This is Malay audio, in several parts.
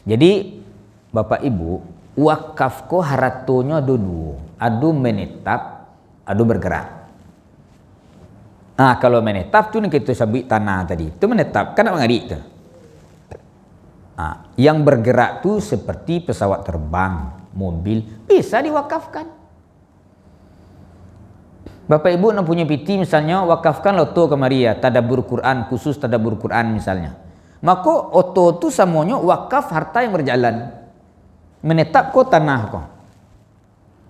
Jadi Bapak Ibu, wakaf ko haratonya ada dua. Ada menetap, ada bergerak. Nah, kalau menetap tu kita sabit tanah tadi. Itu menetap, kan nak mengadik tu. Nah, yang bergerak tu seperti pesawat terbang, mobil, bisa diwakafkan. Bapak Ibu nak punya piti misalnya, wakafkan loto kemari ya, tadabbur Quran, khusus tadabbur Quran misalnya. Maka oto tu semuanya wakaf harta yang berjalan. Menetap ko tanah ko.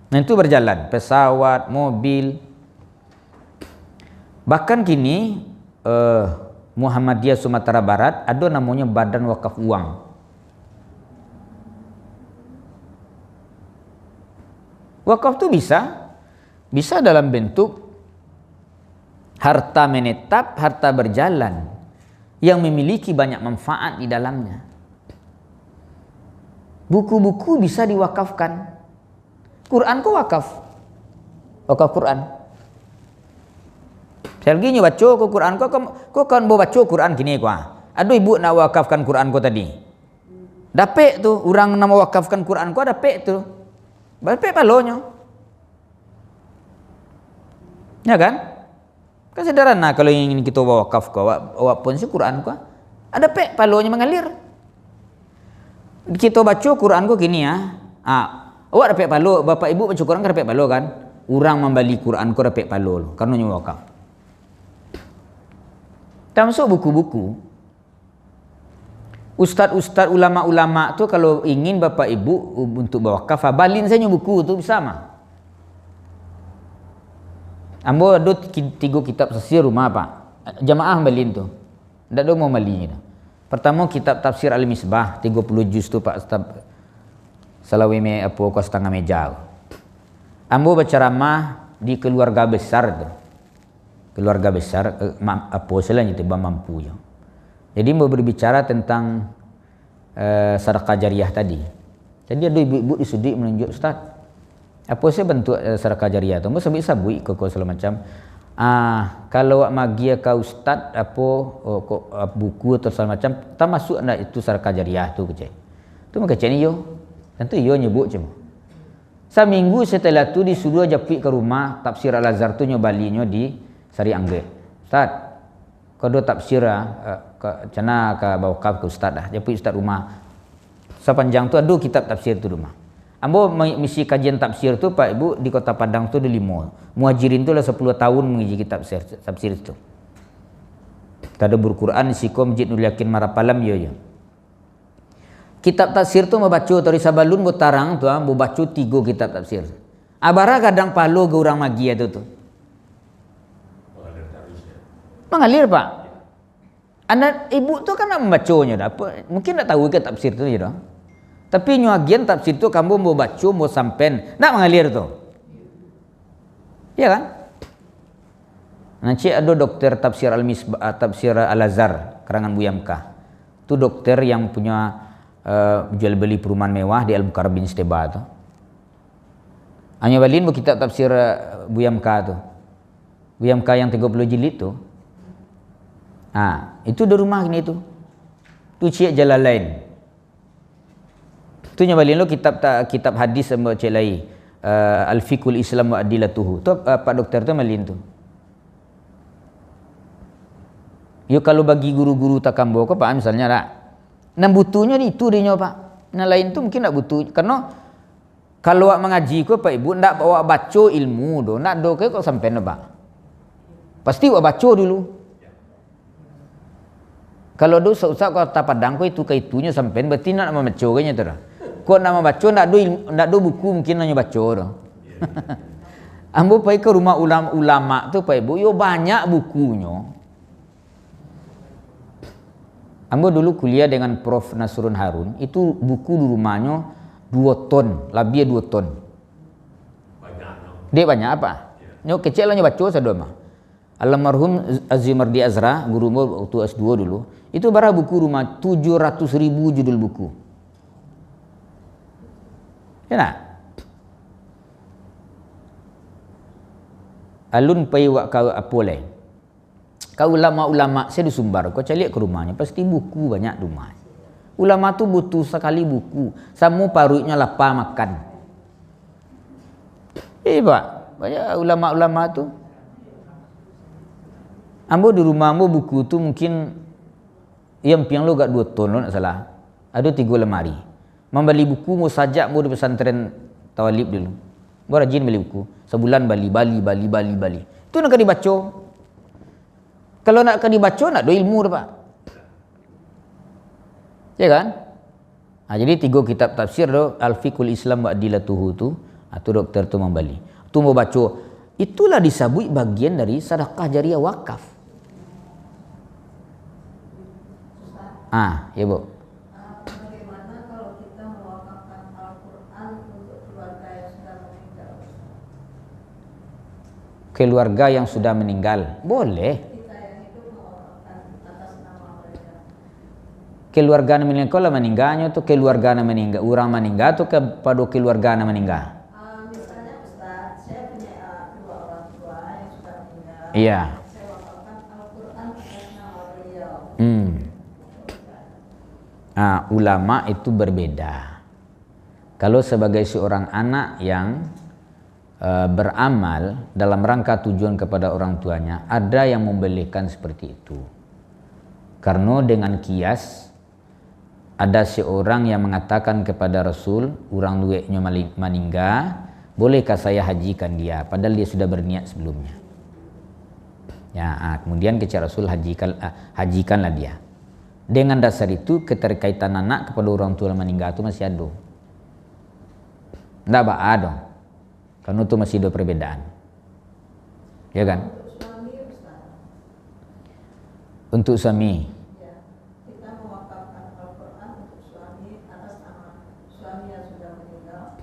Nah itu berjalan, pesawat, mobil. Bahkan kini Muhammadiyah Sumatera Barat ada namanya Badan Wakaf Uang. Wakaf tu bisa dalam bentuk harta menetap, harta berjalan yang memiliki banyak manfaat di dalamnya. Buku-buku bisa diwakafkan. Quran ko wakaf. Wakaf Quran. Selagi nyo baca ko Quran ko kan bo baca Quran kini ko. Aduh ibu nak wakafkan Quran ko tadi. Dapek tu orang nak wakafkan Quran ko dapek tu. Dapek palonyo. Ya kan? Kan sederhana kalau ingin kita wakaf ko, awak pun si Quran ko. Ada pek palonyo mengalir. Kita baca Quran ko kini ya. Awak dapat palo, bapak ibu baca Quran kan dapat palo kan? Orang membeli Quran ko dapat palo karena nyo wakaf. Termasuk buku-buku. Ustaz-ustaz, ulama-ulama tu kalau ingin bapak ibu untuk berwakaf, balin saja buku tu bisa mah. Ambo ada 3 kitab tafsir rumah pak. Jamaah balin tu. Ndak ada mau balinya. Pertama kitab tafsir Al-Misbah 30 juz tu pak Salawi me apa ko setengah meja. Ambo berceramah di keluarga besar tu. Keluarga besar apa selain itu mampu ya. Jadi mau berbicara tentang sedekah jariah tadi. Jadi ada ibu-ibu disudi menunjuk ustaz. Apa sih bentuk sedekah jariah tu? Mau sabui ko segala macam. Kalau awak magi ka ustaz apa buku atau segala macam, tak masuk ndak itu sedekah jariah tu kecil. Tu maka cak ni yo. Tentu yo nyebut cuma. Seminggu setelah tu disuruh japik ke rumah tafsir Al-Azhar tu nyobalinyo di Sari Angge. Ustaz, kau tafsir cana ka bawakaf ke ustaz dah. Japik ustaz rumah. Sepanjang tu ada kitab tafsir tu rumah. Ambo misi kajian tafsir tu Pak Ibu di Kota Padang tu ada 5. Muhajirin tu lah 10 tahun mengaji kitab tafsir itu. Tadabbur Quran siko Masjid Nurul Yakin Marapalam yo. Kitab tafsir tu membaca dari Sabalun Botarang tu membaca 3 kitab tafsir. Abara kadang palo ke orang magi itu tu. Mengalir Pak. Anak ibu tu kan nak membacanya dah. Mungkin tak tahu ke tafsir tu je dah. Tapi nyuagian tafsir tu kamu mau baca mau sampen nak mengalir tu. Ya kan? Nanti ada dokter tafsir Al-Misbah, tafsir Al-Azhar karangan Buyamkah. Tu dokter yang punya jual beli perumahan mewah di Al-Bukhara bin Steba tu. Hanya balin kitab tafsir Buyamkah tu. Buyamkah yang 30 jilid tu. Itu di rumah ini tu. Tu Cik Jalalain. Tu nyobalin lo kitab hadis sama Cik Lai. Al-Fiqhul Islam wa Adilatuhu. Tu Pak Dokter tu malin tu. Yo kalau bagi guru-guru takambo ko Pak misalnya tak. Nan butuhnya itu dia Pak. Nan lain tu mungkin tak butuh. Karena kalau awak mengaji ko Pak Ibu ndak awak baca ilmu do, nak do ke kok sampai Pak. Pasti awak baca dulu. Kalau do usah Kota Padang ko itu ke itunya sampai berarti nak membaca kayaknya tu dah. Kok nak membaca ndak do buku mungkin hanya baca dah. Ambo pai ke rumah ulama tu Pak Ibu, yo banyak bukunya. Ambo dulu kuliah dengan Prof Nasrun Harun, itu buku di rumahnya 2 ton, lebih 2 ton. Banyak. Dia banyak apa? Nyo kecil lah nyo baca sadua mah. Almarhum Azimardi Azra, guru waktu S2 dulu, itu bara buku rumah 700.000 judul buku. Ya nak? Alun pai wak kau apa lain. Kau ulama-ulama saya disumbar, kau cari ke rumahnya pasti buku banyak rumah. Ulama tu butuh sekali buku. Samu parunya lapar makan. Pak, banyak ulama-ulama tu. Ambo di rumah ambo buku tu mungkin yang piang lo gak 2 ton lo nak salah. Ada 3 lemari. Membeli buku mau sajak mau di pesantren Tawalib dulu. Mau rajin beli buku. Sebulan Bali. Itu nak dibaca. Kalau nak dibaca nak do ilmu dah Pak. Ya kan? Jadi 3 kitab tafsir tu Al-Fiqhul Islam wa Adilatuhu tu, tu doktor tu membeli. Tu mau baca. Itulah disebut bagian dari sedekah jariah wakaf. Ya Bu. Bagaimana kalau kita mewakafkan Al-Quran untuk keluarga yang sudah meninggal? Keluarga yang sudah meninggal, boleh. Kita yang hidup mewakafkan atas nama mereka. Keluarga yang meninggal, kalau meninggalnya tu keluarga yang meninggal, orang meninggal tu kepada keluarga yang meninggal. Misalnya Ustaz, saya punya 2 orang tua yang sudah meninggal. Iya. Saya wakafkan Al-Quran atas nama beliau. Ulama itu berbeda. Kalau sebagai seorang anak yang beramal dalam rangka tujuan kepada orang tuanya, ada yang membolehkan seperti itu. Karena dengan kias, ada seorang yang mengatakan kepada Rasul, orang duitnya meninggal, bolehkah saya hajikan dia? Padahal dia sudah berniat sebelumnya. Kemudian kata Rasul, hajikanlah dia. Dengan dasar itu keterkaitan anak kepada orang tua yang meninggal itu masih ada. Tidak ada. Karena itu masih ada perbedaan. Ya kan? Untuk suami. Ya, kita mewakafkan Al-Quran untuk suami atas nama suami yang sudah meninggal.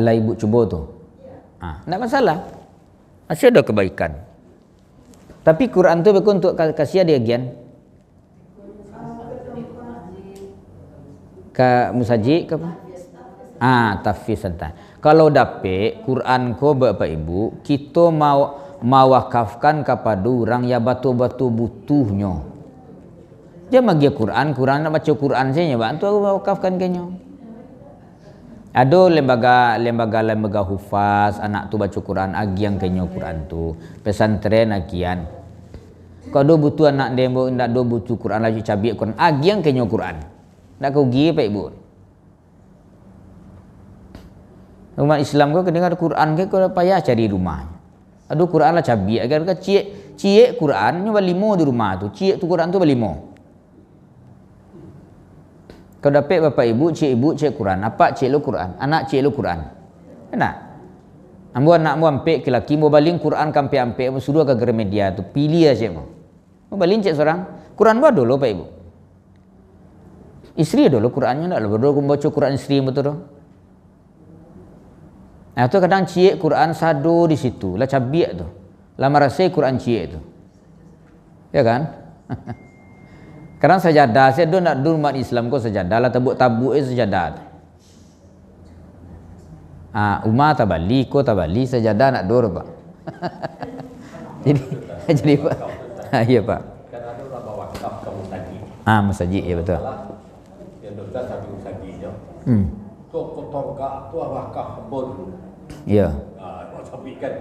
Lah ibu cuba tu. Tidak masalah. Masih ada kebaikan. Tapi Quran tu betul untuk kasih dia gian. Ke musajid ke apa? Tahfiz santai. Kalau dapat Quran ko Bapak Ibu, kita mau mewakafkan kepada orang yang batu-batu butuhnya. Dia bagi Quran nak baca Quran saja, Pak. Tu wakafkan kenyo. Ada lembaga hufaz, anak tu baca Quran, agian kenyo Quran tu. Pesantren agian. Kalau butuh anak dia nak butuh Quran lagi cabik Quran, agian kenyo Quran. Nak kau pergi Pak Ibu. Umat Islam kau dengar Quran ke kau payah cari rumah. Aduh Quran lah cabi agar kau cie Quran nyoba 5 di rumah tu. Cie tu Quran tu 5. Kau dapat bapak ibu cie Quran. Apa cie lo Quran? Anak cie lo Quran. Enak. Ambo anak mu ampe ke laki mau baling Quran kampe ampe suruh ke Gramedia tu. Pilih aja mau. Mau baling cek seorang. Quran buat dulu Pak Ibu. Isteri dulu Qurannya ndak lo baca Quran isteri betul dah. Nah tu kadang cie Quran sado di situ, lah cabiak tu. Lama rasa Quran cie tu. Ya kan? Kadang sajadah saya nak umat Islam kau sajadah lah tabuk sajadah. Umar tabali, ko tabali sajadah nak dur Pak. jadi Pak. Iya Pak. Kan ada orang bawa wakaf ke musajid. Musajid ya betul. Yang dokter sambil musajidnya. Toko tonggak tu wakaf hembur. Iya. Sampai kan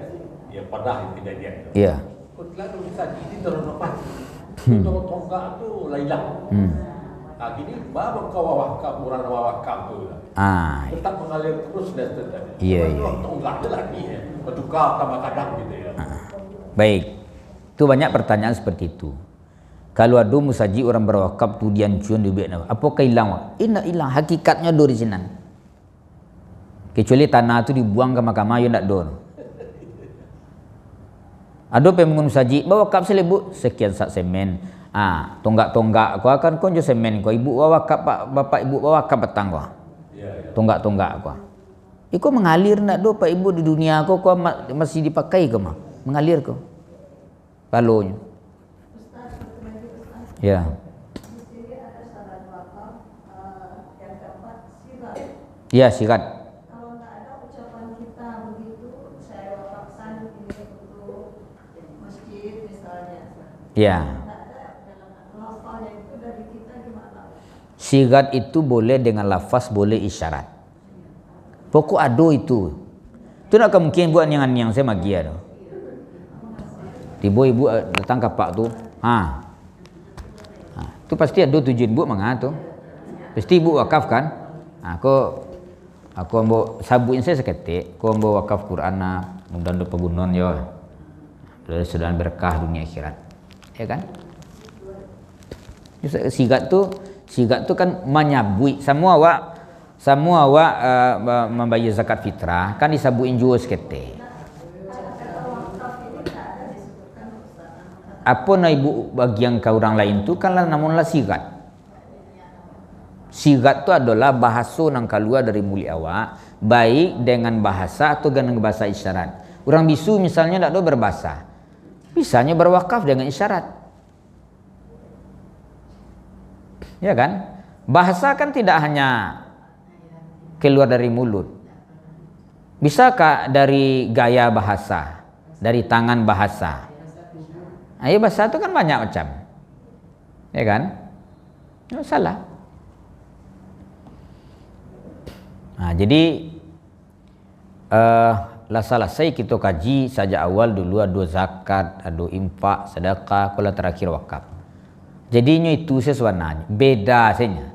ya pernah kejadian tu. Iya. Kau telah musajid ini terus lepas. Toko tonggak tu hilang. Gini baru kau wakaf orang wakaf tu. Tetap mengalir terus dan tetap. Iya. Tonggak tu lagi ya. Bertukar tambah kadang gitu ya. Baik. Itu banyak pertanyaan seperti itu. Kalau ada musaji orang berwakaf tu diancun di Vietnam, apakah hilang? Hilang. Hakikatnya do di sini. Kecuali tanah tu dibuang ke mahkamah yo ndak do. Ada pemungun musaji bawa wakaf selebu sekian sak semen. Tonggak-tonggak kau akan konjo semen kau ibu bawa wakaf bapak ibu bawa wakaf petang kau. Tonggak-tonggak kau. Iko mengalir ndak do Pak Ibu di dunia kau masih dipakai ke mah? Mengalir kau. Balonya. Ya. Di sini ada syarat wakaf yang keempat sirat. Ya, sirat. Kalau nggak ada ucapan kita begitu, saya wakafkan ini untuk masjid misalnya. Ya. Nggak ada dalam lafalnya itu dari kita gimana? Sigat itu boleh dengan lafaz, boleh isyarat. Pokok ado itu. Itu nak mungkin buat yang saya magia tu. Tiba ibu datang ke pak tu. Tu pasti ada tujuan ibu mangga tu. Pasti ibu wakaf kan? Aku ambo sabuin saya seketik. Aku ambo wakaf Quran mudah-mudahan do pegunon yo. Dari sudah berkah dunia akhirat. Ya kan? Sigat tu kan menyabui semua awak membayar zakat fitrah kan disabuin juga seketik. Apa na ibu bagian ke orang lain tu kan namunlah sigat. Sigat tu adalah bahasa yang keluar dari mulut awak, baik dengan bahasa atau dengan bahasa isyarat. Orang bisu misalnya tak ada berbahasa, bisanya berwakaf dengan isyarat. Ya kan? Bahasa kan tidak hanya keluar dari mulut. Bisakah dari gaya bahasa, dari tangan bahasa? Ayo bahasa itu kan banyak macam. Ya kan? Tidak salah. Jadi selesai kita kaji saja awal dulu ada zakat, ada infak, sedekah, kalau terakhir wakaf. Jadinya itu sesuatu beda saja.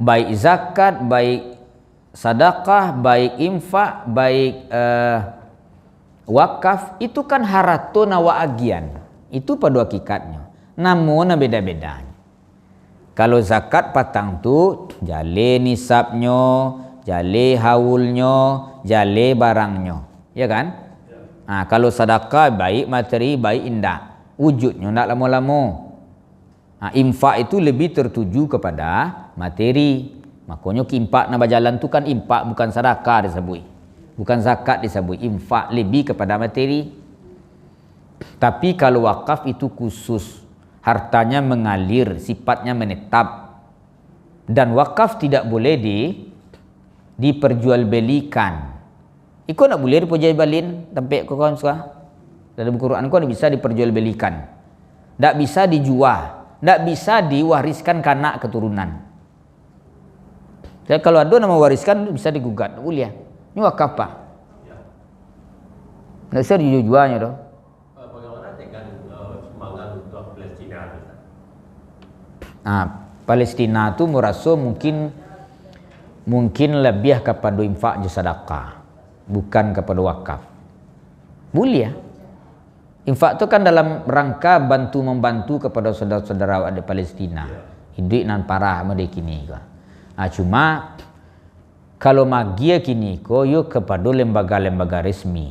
Baik zakat, baik sedekah, baik infak, baik wakaf itu kan haratuna wa agian. Itu pada hakikatnya. Namun beda-beda. Kalau zakat patang tu jale nisabnya, jale haulnya, jale barangnya. Ya kan? Kalau sedekah baik materi, baik indah. Wujudnya tak lama-lama. Infak itu lebih tertuju kepada materi. Makanya infak nak berjalan tu kan infak, bukan sedekah disebut. Bukan zakat disebut. Infak lebih kepada materi. Tapi kalau wakaf itu khusus. Hartanya mengalir, sifatnya menetap. Dan wakaf tidak boleh diperjualbelikan. Ikut nak boleh diperjualbelikan tempat kau kawan suka. Dalam Quran kau bisa diperjualbelikan. Tak bisa dijual. Tak bisa diwariskan ke anak keturunan. Jadi kalau ada nama wariskan bisa digugat, boleh. Ini wakaf pak. Tak bisa dijualnya doh. Bagaimana dengan semangat untuk Palestina? Palestina tu merasa mungkin lebih kepada infak dan sedekah, bukan kepada wakaf. Boleh ya. Infak tu kan dalam rangka membantu kepada saudara-saudara di Palestina. Hidup nan parah mereka kini. Cuma kalau magia kini yo kepada lembaga-lembaga resmi.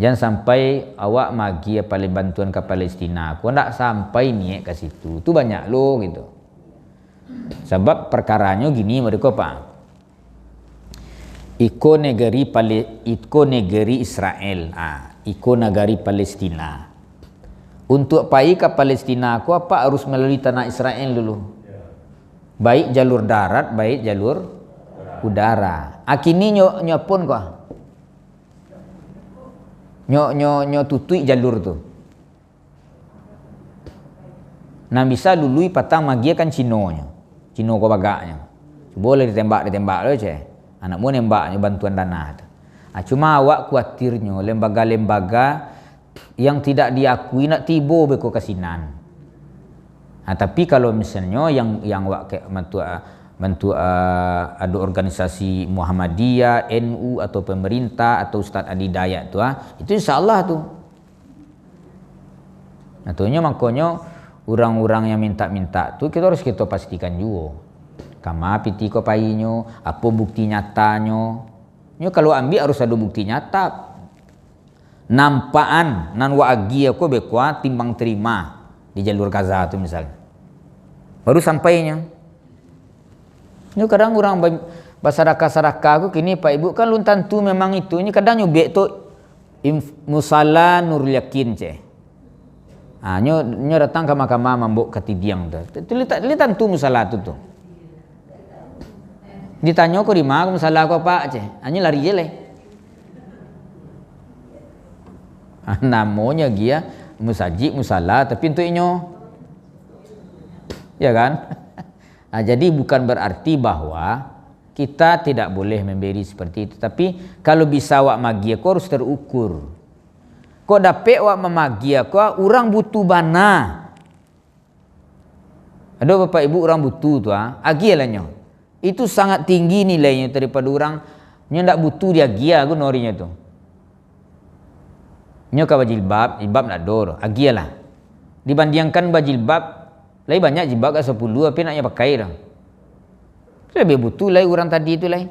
Jangan sampai awak magia paling bantuan ke Palestina. Kau tak sampai niat ke situ. Tu banyak lo gitu. Sebab perkaranya gini mereka pak. Iko negeri Israel. Iko negeri Palestina. Untuk pergi ke Palestina aku apa harus melalui tanah Israel dulu. Baik jalur darat, baik jalur udara. Kini nyopon kok. Nyo tutui jalur tu. Nah bisa lului patang magia kan Cinonya. Cino kau bagaknya. Boleh ditembak lo ceh. Anakmu nembaknya bantuan dana tu. Cuma awak khawatirnya lembaga-lembaga yang tidak diakui nak tibo beko kasinan. Tapi kalau misalnya yang awak bantu ada organisasi Muhammadiyah, NU atau pemerintah atau Ustaz Adi Dayat tu itu insyaallah tu. Natunya makanya orang-orang yang minta-minta tu kita harus pastikan juga. Kama piti ko painyo, apa bukti nyatanya. Nyo kalau ambil harus ada bukti nyata. Nampaan nan wagi aku bekwa timbang terima di jalur Gaza tu misalnya. Baru sampainya. Ini kadang orang basaraka-saraka aku kini Pak Ibu kan luntan tu memang itu. Ini kadang nyubek tu musala Nurul Yakin ceh. Nyo datang ke mahkamah mambuk ketidiang tu. Litan tu musala tu. Ditanya ko di mana musala ko apa ceh. Hanya lari je leh. Namanya dia musajid musala tapi untuk inyo. Ya kan? Jadi bukan berarti bahwa kita tidak boleh memberi seperti itu. Tapi kalau bisa awak magi aku harus terukur. Kok dapat awak memagi aku, orang butuh bana. Ada bapak ibu orang butuh tu, agi lah nyo. Itu sangat tinggi nilainya daripada orang nyo ndak butuh dia gia aku norinya tu. Nyo ka jilbab nak dor, agi lah. Dibandingkan bajilbab, lebih banyak jilbab ke 10 tapi naknya pakai dah. Lebih butuh lah orang tadi itu lah.